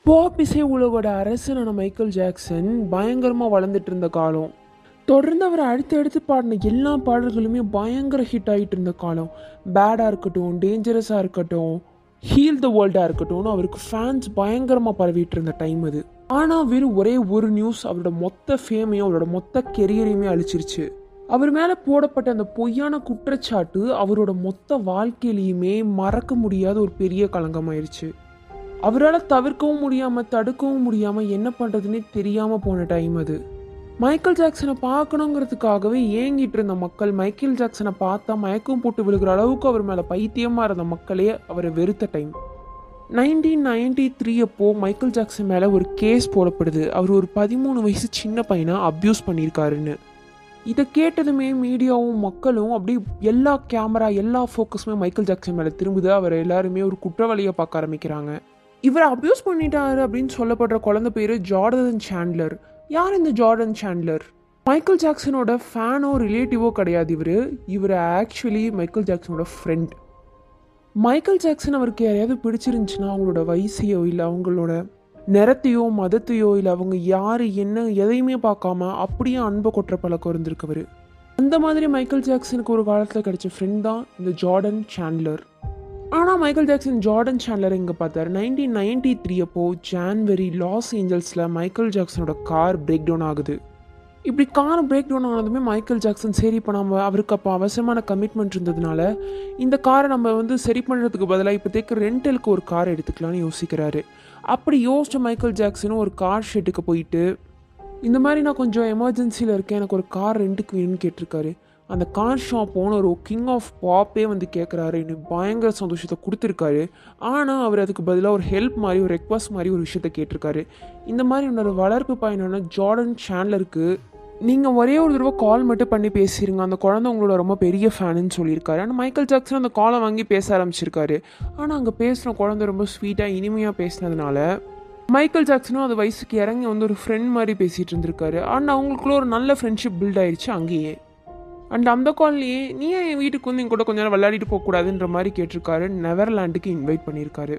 Pop இசை உலகோட அரசனான Michael Jackson பயங்கரமாக வளர்ந்துட்டு இருந்த காலம். தொடர்ந்து அவர் அடுத்து பாடின எல்லா பாடல்களுமே பயங்கர ஹிட் ஆகிட்டு இருந்த காலம். பேடாக இருக்கட்டும், டேஞ்சரஸாக இருக்கட்டும், ஹீல் த வேர்ல்டாக இருக்கட்டும்னு அவருக்கு ஃபேன்ஸ் பயங்கரமாக பரவிட்டு இருந்த டைம் அது. ஆனால் வெறும் ஒரே ஒரு நியூஸ் அவரோட மொத்த ஃபேமையும் அவரோட மொத்த கெரியரையுமே அழிச்சிருச்சு. அவர் மேலே போடப்பட்ட அந்த பொய்யான குற்றச்சாட்டு அவரோட மொத்த வாழ்க்கையிலையுமே மறக்க முடியாத ஒரு பெரிய களங்கமாயிருச்சு. அவரால் தவிர்க்கவும் முடியாமல் தடுக்கவும் முடியாமல் என்ன பண்ணுறதுன்னே தெரியாமல் போன டைம் அது. மைக்கேல் ஜாக்சனை பார்க்கணுங்கிறதுக்காகவே ஏங்கிட்டு இருந்த மக்கள் மைக்கேல் ஜாக்சனை பார்த்தா மயக்கம் போட்டு விழுகிற அளவுக்கு அவர் மேலே பைத்தியமாக இருந்த மக்களே அவரை வெறுத்த டைம். 1993 அப்போது மைக்கேல் ஜாக்சன் மேலே ஒரு கேஸ் போடப்படுது. அவர் ஒரு 13 வயசு சின்ன பையனை அப்யூஸ் பண்ணியிருக்காருன்னு. இதை கேட்டதுமே மீடியாவும் மக்களும் அப்படி எல்லா கேமரா எல்லா ஃபோக்கஸுமே மைக்கேல் ஜாக்சன் மேலே திரும்புது. அவர் எல்லாருமே ஒரு குற்றவாளியை பார்க்க ஆரம்பிக்கிறாங்க. இவரை அப்யூஸ் பண்ணிட்டாரு அப்படின்னு சொல்லப்படுற குழந்தை பேர் ஜார்டன் சாண்ட்லர். யார் இந்த ஜார்டன் சாண்ட்லர்? மைக்கேல் ஜாக்சனோட ஃபேனோ ரிலேட்டிவோ கிடையாது. இவர் ஆக்சுவலி மைக்கேல் ஜாக்சனோட ஃப்ரெண்ட். மைக்கேல் ஜாக்சன் அவருக்கு யாரையாவது பிடிச்சிருந்துச்சுன்னா அவங்களோட வயசையோ இல்லை அவங்களோட நிறத்தையோ மதத்தையோ இல்லை அவங்க யார் என்ன எதையுமே பார்க்காம அப்படியே அன்பை கொட்டுற பழக்கம் இருந்திருக்கவர். அந்த மாதிரி மைக்கேல் ஜாக்சனுக்கு ஒரு காலத்தில் கிடைச்ச ஃப்ரெண்ட் தான் இந்த ஜார்டன் சாண்ட்லர். ஆனால் மைக்கேல் ஜாக்சன் ஜார்டன் சாண்ட்லர் எங்கே பார்த்தாரு? 1993 அப்போது ஜான்வரி லாஸ் ஏஞ்சல்ஸில் மைக்கேல் ஜாக்சனோட கார் பிரேக் டவுன் ஆகுது. இப்படி கார் பிரேக் டவுன் ஆனதுமே மைக்கேல் ஜாக்சன் சரி இப்போ அவருக்கு அப்போ அவசரமான கமிட்மெண்ட் இருந்ததுனால இந்த காரை நம்ம சரி பண்ணுறதுக்கு பதிலாக இப்போதைக்கு ரெண்டலுக்கு ஒரு கார் எடுத்துக்கலான்னு யோசிக்கிறாரு. அப்படி யோசிச்ச மைக்கேல் ஜாக்சனும் ஒரு கார் ஷெட்டுக்கு போயிட்டு இந்த மாதிரி நான் கொஞ்சம் எமர்ஜென்சியில் இருக்கேன், எனக்கு ஒரு கார் ரெண்டுக்கு வேணும்னு கேட்டிருக்காரு. அந்த கார் ஷாப் ஓனர் ஒரு கிங் ஆஃப் பாப்பே கேட்குறாரு. எனக்கு பயங்கர சந்தோஷத்தை கொடுத்துருக்காரு. ஆனால் அவர் அதுக்கு பதிலாக ஒரு ஹெல்ப் மாதிரி ஒரு ரெக்வஸ்ட் மாதிரி ஒரு விஷயத்த கேட்டிருக்காரு. இந்த மாதிரி என்னோட வளர்ப்பு பையனான ஜார்டன் சாண்ட்லருக்கு நீங்கள் ஒரே ஒரு தடவை கால் மட்டும் பண்ணி பேசிடுங்க, அந்த குழந்தை உங்களோட ரொம்ப பெரிய ஃபேனுன்னு சொல்லியிருக்காரு. ஆனால் மைக்கேல் ஜாக்சன் அந்த காலை வாங்கி பேச ஆரம்பிச்சிருக்காரு. ஆனால் அங்கே பேசுகிற குழந்தை ரொம்ப ஸ்வீட்டாக இனிமையாக பேசினதுனால மைக்கேல் ஜாக்சனும் அது வயசுக்கு இறங்கி ஒரு ஃப்ரெண்ட் மாதிரி பேசிகிட்டு இருந்திருக்காரு. ஆனால் அவங்களுக்குள்ள ஒரு நல்ல ஃப்ரெண்ட்ஷிப் பில்ட் ஆயிடுச்சு அங்கேயே. அண்ட் அந்த கால்லையே நீ என் வீட்டுக்கு என் கூட கொஞ்ச நேரம் விளையாடிட்டு போகக்கூடாதுன்ற மாதிரி கேட்டிருக்காரு. நெதர்லாண்டுக்கு இன்வைட் பண்ணியிருக்காரு.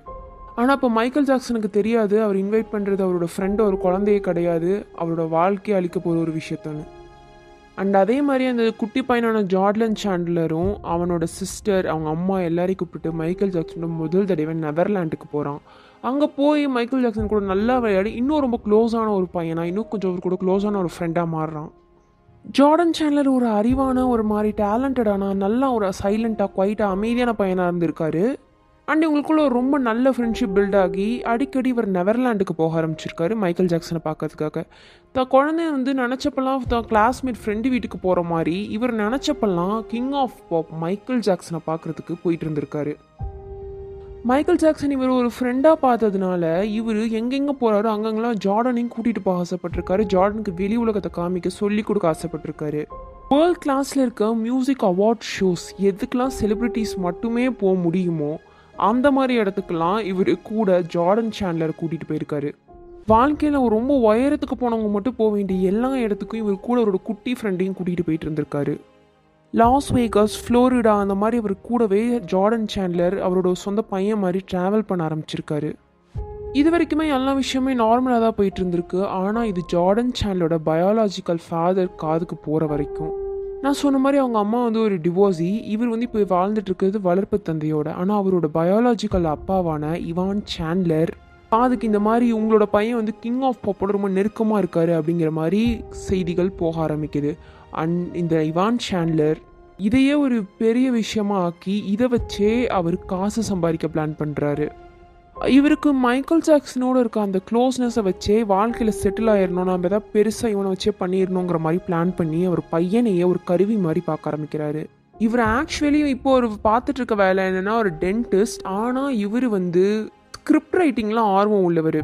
ஆனால் இப்போ மைக்கேல் ஜாக்சனுக்கு தெரியாது அவர் இன்வைட் பண்ணுறது அவரோட ஃப்ரெண்டு ஒரு குழந்தையே கிடையாது, அவரோட வாழ்க்கையை அளிக்க போகிற ஒரு விஷயத்தானு. அண்ட் அதே மாதிரி அந்த குட்டி பையனான ஜார்டன் சாண்ட்லரும் அவனோட சிஸ்டர் அவங்க அம்மா எல்லாரையும் கூப்பிட்டு மைக்கேல் ஜாக்சனோட முதல் தடவை நெதர்லாண்டுக்கு போகிறான். அங்கே போய் மைக்கேல் ஜாக்சன் கூட நல்லா விளையாடி இன்னும் ரொம்ப க்ளோஸான ஒரு பையனா இன்னும் கொஞ்சம் அவர் கூட க்ளோஸான ஒரு ஃப்ரெண்டாக மாறுறான். ஜார்டன் சாண்ட்லர் ஒரு அறிவான ஒரு மாதிரி டேலண்டடான நல்லா ஒரு சைலண்ட்டாக குவைட்டாக அமைதியான பையனாக இருந்திருக்காரு. அண்ட் இவங்களுக்குள்ள ஒரு ரொம்ப நல்ல ஃப்ரெண்ட்ஷிப் பில்ட் ஆகி அடிக்கடி இவர் நெதர்லாண்டுக்கு போக ஆரம்பிச்சிருக்காரு மைக்கேல் ஜாக்சனை பார்க்கறதுக்காக. குழந்தைய நினச்சப்பெல்லாம் கிளாஸ்மேட் ஃப்ரெண்டு வீட்டுக்கு போகிற மாதிரி இவர் நினச்சப்பெல்லாம் கிங் ஆஃப் பாப் மைக்கேல் ஜாக்சனை பார்க்குறதுக்கு போயிட்டு இருந்திருக்காரு. மைக்கேல் ஜாக்சன் இவர் ஒரு ஃப்ரெண்டாக பார்த்ததுனால இவர் எங்கெங்கே போகிறாரோ அங்கங்கெல்லாம் ஜார்டனையும் கூட்டிகிட்டு போக ஆசைப்பட்டிருக்காரு. ஜார்டனுக்கு வெளி உலகத்தை காமிக்க சொல்லி கொடுக்க ஆசைப்பட்டிருக்காரு. வேர்ல்ட் கிளாஸில் இருக்க மியூசிக் அவார்ட் ஷோஸ் எதுக்கெல்லாம் செலிப்ரிட்டிஸ் மட்டுமே போக முடியுமோ அந்த மாதிரி இடத்துக்கெல்லாம் இவர் கூட ஜார்டன் சாண்ட்லர் கூட்டிகிட்டு போயிருக்காரு. வாழ்க்கையில் ரொம்ப உயரத்துக்கு போனவங்க மட்டும் போக வேண்டிய எல்லா இடத்துக்கும் இவர் கூட அவரோட குட்டி ஃப்ரெண்டையும் கூட்டிகிட்டு போயிட்டு இருந்திருக்காரு. லாஸ் வேகஸ், ஃப்ளோரிடா அந்த மாதிரி அவர் கூடவே ஜார்டன் சாண்ட்லர் அவரோட சொந்த பையன் மாதிரி ட்ராவல் பண்ண ஆரம்பிச்சிருக்காரு. இது வரைக்குமே எல்லா விஷயமே நார்மலாக தான் போயிட்டு இருந்திருக்கு. ஆனால் இது ஜார்டன் சாண்ட்லரோட பயாலாஜிக்கல் ஃபாதர் காதுக்கு போகிற வரைக்கும். நான் சொன்ன மாதிரி அவங்க அம்மா ஒரு டிவோர்ஸி, இவர் இப்போ வாழ்ந்துட்டு இருக்கிறது வளர்ப்பு தந்தையோட. ஆனால் அவரோட பயாலாஜிக்கல் அப்பாவான இவான் சாண்ட்லர் அதுக்கு இந்த மாதிரி உங்களோட பையன் கிங் ஆஃப் பாப்போட ரொம்ப நெருக்கமாக இருக்காரு அப்படிங்கிற மாதிரி செய்திகள் போக ஆரம்பிக்குது. அண்ட் இந்த இவான் சாண்ட்லர் இதையே ஒரு பெரிய விஷயமா ஆக்கி இதை வச்சே அவர் காசு சம்பாதிக்க பிளான் பண்ணுறாரு. இவருக்கு மைக்கேல் ஜாக்சனோட இருக்க அந்த க்ளோஸ்னஸை வச்சே வாழ்க்கையில் செட்டில் ஆயிடணும், நம்ம எதாவது பெருசாக இவனை வச்சே பண்ணிடணுங்கிற மாதிரி பிளான் பண்ணி அவர் பையனையே ஒரு கருவி மாதிரி பார்க்க ஆரம்பிக்கிறாரு. இவர் ஆக்சுவலி இப்போ ஒரு பார்த்துட்டு இருக்க வேலை என்னென்னா ஒரு டென்டிஸ்ட். ஆனால் இவர் ஸ்கிரிப்ட் ரைட்டிங்லாம் ஆர்வம் உள்ளவர்.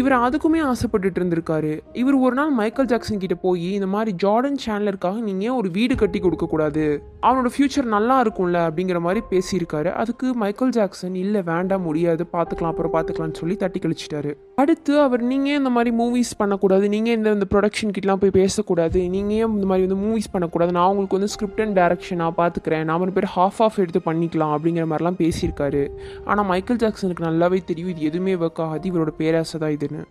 இவர் அதுக்குமே ஆசைப்பட்டுட்டு இருந்திருக்காரு. இவர் ஒரு நாள் மைக்கேல் ஜாக்சன் கிட்ட போய் இந்த மாதிரி ஜார்டன் சேனலருக்காக நீங்கள் ஏன் ஒரு வீடு கட்டி கொடுக்கக்கூடாது, அவனோட ஃப்யூச்சர் நல்லா இருக்கும்ல அப்படிங்கிற மாதிரி பேசியிருக்காரு. அதுக்கு மைக்கேல் ஜாக்சன் இல்லை வேண்டாம் முடியாது பார்த்துக்கலாம் அப்புறம் பார்த்துக்கலாம்னு சொல்லி தட்டி கழிச்சிட்டாரு. அடுத்து அவர் நீங்கள் இந்த மாதிரி மூவிஸ் பண்ணக்கூடாது, நீங்கள் இந்த ப்ரொடக்ஷன் கிட்டலாம் போய் பேசக்கூடாது, நீங்கள் ஏன் இந்த மாதிரி மூவிஸ் பண்ணக்கூடாது, நான் உங்களுக்கு ஸ்கிரிப்ட் அண்ட் டைரக்ஷன் நான் பார்த்துக்கிறேன், நான் 3 பேர் ஆஃப் எடுத்து பண்ணிக்கலாம் அப்படிங்கிற மாதிரிலாம் பேசியிருக்காரு. ஆனால் மைக்கேல் ஜாக்சனுக்கு நல்லாவே தெரியும் இது எதுவுமே ஒர்க் ஆகாது, இவரோட பேராசை தான் இதுன்னு.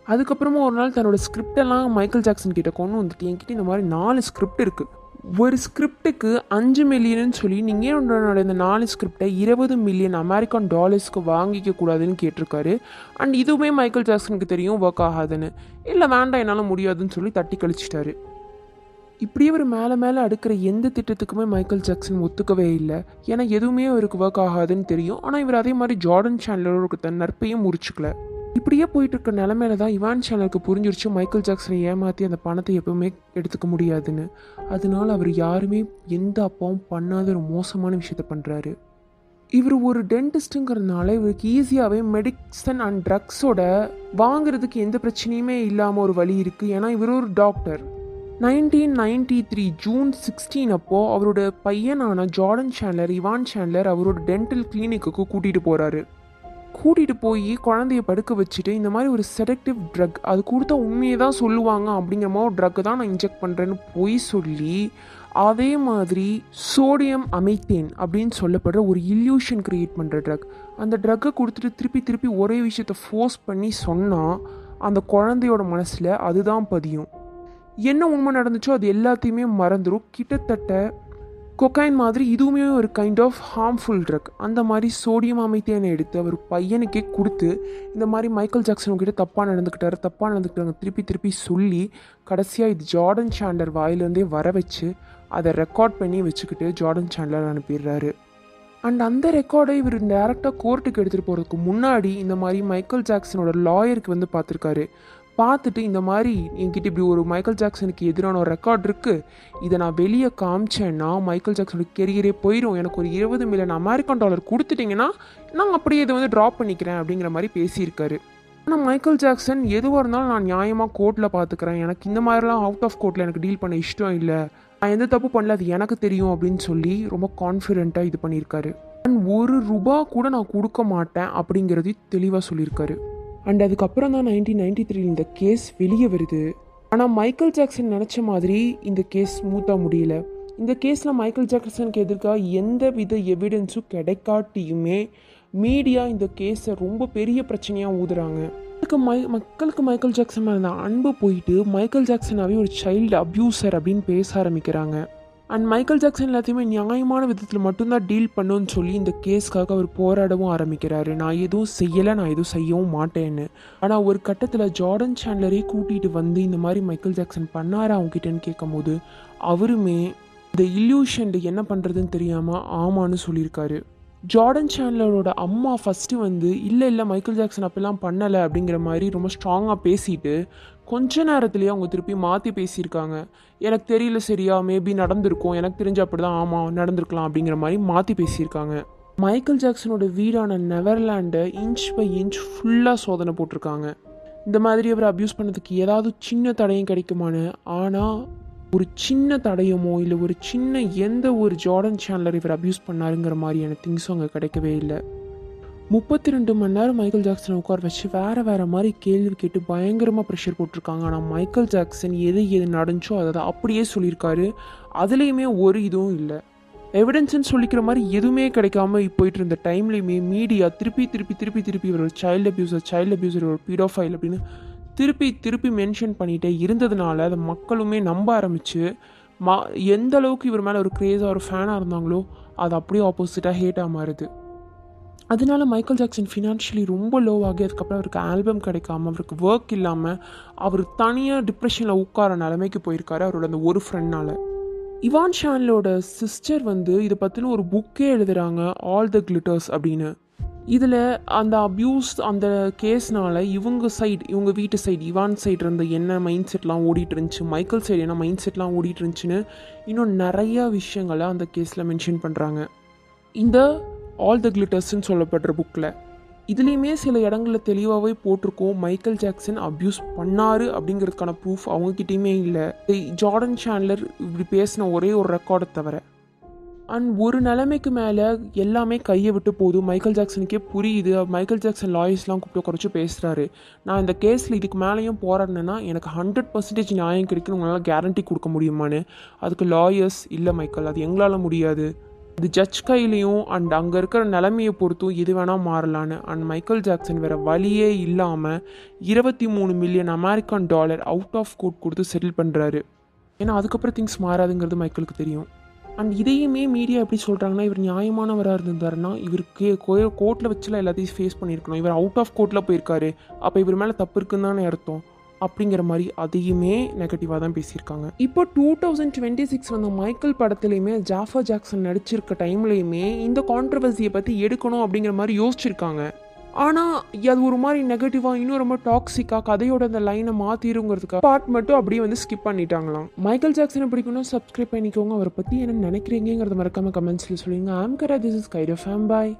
அதுக்கப்புறமா ஒரு நாள் தன்னோட ஸ்கிரிப்டெல்லாம் மைக்கேல் ஜாக்சன் கிட்ட கொண்டு வந்துட்டு என்கிட்ட இந்த மாதிரி 4 ஸ்கிரிப்ட் இருக்குது, ஒரு ஸ்கிரிப்டுக்கு 5 மில்லியன்னு சொல்லி நீங்கள் என்னோட இந்த 4 ஸ்கிரிப்டை 20 மில்லியன் அமெரிக்கன் டாலர்ஸ்க்கு வாங்கிக்க கூடாதுன்னு கேட்டிருக்காரு. அண்ட் இதுவுமே மைக்கேல் ஜாக்சனுக்கு தெரியும் ஒர்க் ஆகாதுன்னு. இல்லை வேண்டாம் என்னால் முடியாதுன்னு சொல்லி தட்டி கழிச்சிட்டாரு. இப்படியே அவர் மேலே அடுக்கிற எந்த திட்டத்துக்குமே மைக்கேல் ஜாக்சன் ஒத்துக்கவே இல்லை. ஏன்னா எதுவுமே அவருக்கு ஒர்க் ஆகாதுன்னு தெரியும். ஆனால் இவர் அதே மாதிரி ஜார்டன் சேனலருக்கு தன் நற்பையும் முறிச்சுக்கல. இப்படியே போயிட்டு இருக்க நிலமையில தான் இவான் சேனலுக்கு புரிஞ்சிருச்சு மைக்கேல் ஜாக்சனை ஏமாற்றி அந்த பணத்தை எப்பவுமே எடுத்துக்க முடியாதுன்னு. அதனால அவர் யாருமே எந்த அப்பாவும் பண்ணாத ஒரு மோசமான விஷயத்த பண்ணுறாரு. இவர் ஒரு டென்டிஸ்ட்டுங்கிறதுனால இவருக்கு ஈஸியாகவே மெடிசன் அண்ட் ட்ரக்ஸோட வாங்குறதுக்கு எந்த பிரச்சனையுமே இல்லாமல் ஒரு வழி இருக்குது. ஏன்னா இவர் ஒரு டாக்டர். 1993 ஜூன் 16 அப்போது அவரோட பையனான ஜார்டன் சேனலர் இவான் சேனலர் அவரோட டென்டல் கிளினிக்கு கூட்டிகிட்டு போகிறாரு. கூட்டிகிட்டு போய் குழந்தைய படுக்க வச்சுட்டு இந்த மாதிரி ஒரு செடக்டிவ் ட்ரக் அது கொடுத்தா உண்மையை தான் சொல்லுவாங்க அப்படிங்கிற மாதிரி ஒரு ட்ரக்கு தான் நான் இன்ஜெக்ட் பண்ணுறேன்னு பொய் சொல்லி அதே மாதிரி சோடியம் அமைத்தேன் அப்படின்னு சொல்லப்படுற ஒரு இல்யூஷன் க்ரியேட் பண்ணுற ட்ரக், அந்த ட்ரக்கை கொடுத்துட்டு திருப்பி ஒரே விஷயத்தை ஃபோர்ஸ் பண்ணி சொன்னால் அந்த குழந்தையோட மனசில் அதுதான் பதியும். என்ன உண்மை நடந்துச்சோ அது எல்லாத்தையுமே மறந்துடும். கிட்டத்தட்ட கொக்கைன் மாதிரி இதுவுமே ஒரு கைண்ட் ஆஃப் ஹார்ம்ஃபுல் ட்ரக். அந்த மாதிரி சோடியம் அமைத்தேனை எடுத்து அவர் பையனுக்கே கொடுத்து இந்த மாதிரி மைக்கேல் ஜாக்சன் கிட்ட தப்பாக நடந்துக்கிட்டாங்க திருப்பி சொல்லி கடைசியாக இது ஜார்டன் சேனலர் வாயிலேருந்தே வர வச்சு அதை ரெக்கார்ட் பண்ணி வச்சுக்கிட்டு ஜார்டன் சேனலர் அனுப்பிடுறாரு. அண்ட் அந்த ரெக்கார்டை இவர் டேரெக்டாக கோர்ட்டுக்கு எடுத்துகிட்டு போகிறதுக்கு முன்னாடி இந்த மாதிரி மைக்கேல் ஜாக்சனோட லாயருக்கு பார்த்துருக்காரு. பார்த்துட்டு இந்த மாதிரி என்கிட்ட இப்படி ஒரு மைக்கேல் ஜாக்சனுக்கு எதிரான ஒரு ரெக்கார்ட் இருக்குது, இதை நான் வெளியே காமிச்சேன்னா மைக்கேல் ஜாக்சனோட கெரியரே போயிடும், எனக்கு ஒரு 20 மில்லியன் அமெரிக்கன் டாலர் கொடுத்துட்டிங்கன்னா நான் அப்படியே இதை ட்ராப் பண்ணிக்கிறேன் அப்படிங்கிற மாதிரி பேசியிருக்காரு. ஆனால் மைக்கேல் ஜாக்சன் எதுவாக இருந்தாலும் நான் நியாயமாக கோர்ட்டில் பார்த்துக்கிறேன், எனக்கு இந்த மாதிரிலாம் அவுட் ஆஃப் கோர்ட்டில் எனக்கு டீல் பண்ண இஷ்டம் இல்லை, நான் எந்த தப்பு பண்ணல அது எனக்கு தெரியும் அப்படின்னு சொல்லி ரொம்ப கான்ஃபிடென்ட்டாக இது பண்ணியிருக்காரு. அண்ட் ₹1 கூட நான் கொடுக்க மாட்டேன் அப்படிங்கிறதையும் தெளிவாக சொல்லியிருக்காரு. அண்ட் அதுக்கப்புறம் தான் 1993 இந்த கேஸ் வெளியே வருது. ஆனால் மைக்கேல் ஜாக்சன் நினச்ச மாதிரி இந்த கேஸ் ஸ்மூத்தாக முடியல. இந்த கேஸில் மைக்கேல் ஜாக்சனுக்கு எதிர்க்காக எந்த வித எவிடன்ஸும் கிடைக்காட்டியுமே மீடியா இந்த கேஸை ரொம்ப பெரிய பிரச்சனையாக ஊதுறாங்க. மக்களுக்கு மைக்கேல் ஜாக்சன் மேலே அன்பு போயிட்டு மைக்கேல் ஜாக்சனாகவே ஒரு சைல்டு அப்யூசர் அப்படின்னு பேச ஆரம்பிக்கிறாங்க. அண்ட் மைக்கேல் ஜாக்சன் எல்லாத்தையுமே நியாயமான விதத்தில் மட்டும்தான் டீல் பண்ணுன்னு சொல்லி இந்த கேஸ்க்காக அவர் போராடவும் ஆரம்பிக்கிறாரு. நான் எதுவும் செய்யலை, நான் எதுவும் செய்யவும் மாட்டேன்னு. ஆனால் ஒரு கட்டத்தில் ஜார்டன் சேனலரே கூட்டிகிட்டு இந்த மாதிரி மைக்கேல் ஜாக்சன் பண்ணாரா அவங்ககிட்டன்னு கேட்கும் போது அவருமே இந்த இல்யூஷன் என்ன பண்ணுறதுன்னு தெரியாமல் ஆமான்னு சொல்லியிருக்காரு. ஜார்டன் சேனலரோட அம்மா ஃபஸ்ட்டு இல்லை மைக்கேல் ஜாக்சன் அப்பெல்லாம் பண்ணலை அப்படிங்கிற மாதிரி ரொம்ப ஸ்ட்ராங்காக பேசிட்டு கொஞ்ச நேரத்துலேயே அவங்க திருப்பி மாற்றி பேசியிருக்காங்க. எனக்கு தெரியல சரியா, மேபி நடந்திருக்கும், எனக்கு தெரிஞ்ச அப்படி தான், ஆமாம் நடந்திருக்கலாம் அப்படிங்கிற மாதிரி மாற்றி பேசியிருக்காங்க. மைக்கேல் ஜாக்சனோட வீடான நெதர்லாண்டை இன்ச் பை இன்ச் ஃபுல்லாக சோதனை போட்டிருக்காங்க. இந்த மாதிரி அவர் அப்யூஸ் பண்ணதுக்கு ஏதாவது சின்ன தடையும் கிடைக்குமான்னு. ஆனால் ஒரு சின்ன தடையமோ இல்லை ஒரு சின்ன எந்த ஒரு ஜார்டன் சேனலர் இவர் அப்யூஸ் பண்ணாருங்கிற மாதிரியான திங்ஸும் அங்கே கிடைக்கவே இல்லை. 32 மணி நேரம் மைக்கேல் ஜாக்சனை உட்கார வச்சு வேறு மாதிரி கேள்வி கேட்டு பயங்கரமாக ப்ரெஷர் போட்டிருக்காங்க. ஆனால் மைக்கேல் ஜாக்சன் எது நடந்துச்சோ அதை அப்படியே சொல்லியிருக்காரு. அதுலேயுமே ஒரு இதுவும் இல்லை, எவிடன்ஸ்ன்னு சொல்லிக்கிற மாதிரி எதுவுமே கிடைக்காம போயிட்டு இருந்த டைம்லேயுமே மீடியா திருப்பி இவர் ஒரு சைல்டு அப்யூசர் ஒரு பீடோஃபைல் அப்படின்னு திருப்பி மென்ஷன் பண்ணிகிட்டே இருந்ததுனால அதை மக்களுமே நம்ப ஆரம்பித்து எந்த அளவுக்கு இவர் மேலே ஒரு க்ரேஸாக ஒரு ஃபேனாக இருந்தாங்களோ அது அப்படியே ஆப்போசிட்டாக ஹேட்டாக மாறுது. அதனால மைக்கேல் ஜாக்சன் ஃபினான்ஷியலி ரொம்ப லோவாகி அதுக்கப்புறம் அவருக்கு ஆல்பம் கிடைக்காம அவருக்கு ஒர்க் இல்லாமல் அவர் தனியாக டிப்ரெஷனில் உட்கார நிலைமைக்கு போயிருக்காரு அவரோட அந்த ஒரு ஃப்ரெண்ட்னால். இவான் சேனலோட சிஸ்டர் இதை பற்றின ஒரு புக்கே எழுதுகிறாங்க, ஆல் த கிளிட்டர்ஸ் அப்படின்னு. இதில் அந்த அப்யூஸ் அந்த கேஸ்னால் இவங்க வீட்டு சைடு இவான் சைடு இருந்த என்ன மைண்ட் செட்லாம் ஓடிட்டு இருந்துச்சு, மைக்கேல் சைடு என்ன மைண்ட் செட்லாம் ஓடிட்டு இருந்துச்சுன்னு இன்னும் நிறையா விஷயங்களை அந்த கேஸில் மென்ஷன் பண்ணுறாங்க இந்த ஆல் த கிளிட்டர்ஸ்ன்னு சொல்லப்படுற புக்கில். இதுலேயுமே சில இடங்களில் தெளிவாகவே போட்டிருக்கோம் மைக்கேல் ஜாக்சன் அப்யூஸ் பண்ணார் அப்படிங்கிறதுக்கான ப்ரூஃப் அவங்கக்கிட்டேயுமே இல்லை. ஜார்டன் சாண்ட்லர் இப்படி பேசின ஒரே ஒரு ரெக்கார்டை தவிர. அண்ட் ஒரு நிலைமைக்கு மேலே எல்லாமே கையை விட்டு போகுது. மைக்கேல் ஜாக்சனுக்கே புரியுது. மைக்கேல் ஜாக்சன் லாயர்ஸ்லாம் கூப்பிட்டு குறைச்சி பேசுகிறாரு. நான் இந்த கேஸில் இதுக்கு மேலேயும் போராடினேன்னா எனக்கு 100% நியாயம் கிடைக்குன்னு உங்களால் கேரண்டி கொடுக்க முடியுமான்னு. அதுக்கு லாயர்ஸ் இல்லை மைக்கேல், அது எங்களால் முடியாது, இது ஜட்ஜ் கையிலையும் அண்ட் அங்கே இருக்கிற நிலைமையை பொறுத்தும் எது வேணால் மாறலான்னு. அண்ட் மைக்கேல் ஜாக்சன் வேறு வழியே இல்லாமல் 23 million American dollar out of court கொடுத்து செட்டில் பண்ணுறாரு. ஏன்னா அதுக்கப்புறம் திங்ஸ் மாறாதுங்கிறது மைக்கேலுக்கு தெரியும். அண்ட் இதையுமே மீடியா எப்படி சொல்கிறாங்கன்னா, இவர் நியாயமானவராக இருந்திருந்தாருன்னா இவருக்கு கோர்ட்டில் வச்சுலாம் எல்லாத்தையும் ஃபேஸ் பண்ணியிருக்கணும். இவர் அவுட் ஆஃப் கோர்ட்டில் போயிருக்காரு, அப்போ இவர் மேலே தப்பு இருக்குன்னு தானே அர்த்தம் அப்படிங்கிற மாதிரி அதையுமே நெகட்டிவாக தான் பேசியிருக்காங்க. இப்போ 2026 வந்த மைக்கேல் படத்துலையுமே ஜாஃபர் ஜாக்சன் நடிச்சிருக்க டைம்லையுமே இந்த கான்ட்ரவர்சியை பற்றி எடுக்கணும் அப்படிங்கிற மாதிரி யோசிச்சிருக்காங்க. ஆனால் அது ஒரு மாதிரி நெகட்டிவாக இன்னும் ரொம்ப டாக்ஸிக்காக கதையோட அந்த லைனை மாற்றிருங்கிறதுக்காக பார்ட் மட்டும் அப்படியே வந்து ஸ்கிப் பண்ணிட்டாங்களாம். மைக்கேல் ஜாக்சனை பிடிக்கணும், சப்ஸ்கிரைப் பண்ணிக்கோங்க. அவரை பற்றி என்ன நினைக்கிறீங்கிறத மறக்காமல் கமெண்ட்ஸில் சொல்லுங்கள். ஆம் கரா, this is kite of fame. Bye.